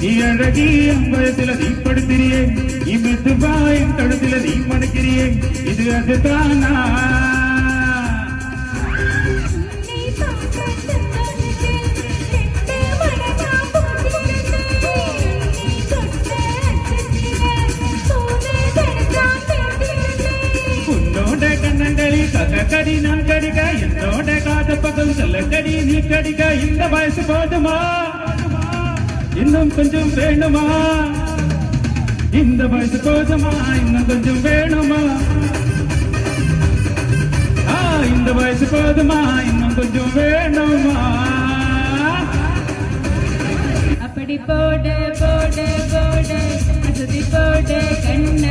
நீ அழகி அம்பலத்துல நீ படுத்திரியே நீ மெதுவாயின் கழுத்துல நீ மணக்கிறியே இது அதுதானா கடி நான் கடிக்க என்னோட காத பக்கம் சொல்ல கடி நீ கடிக்க இந்த வயசு போதுமா இன்னும் கொஞ்சம் வேணுமா இந்த வயசு போதுமா இன்னும் கொஞ்சம் வேணுமா இந்த வயசு போதுமா இன்னும் கொஞ்சம் வேணுமா அப்படி போடு போடு போடு அசதி போடு கண்ண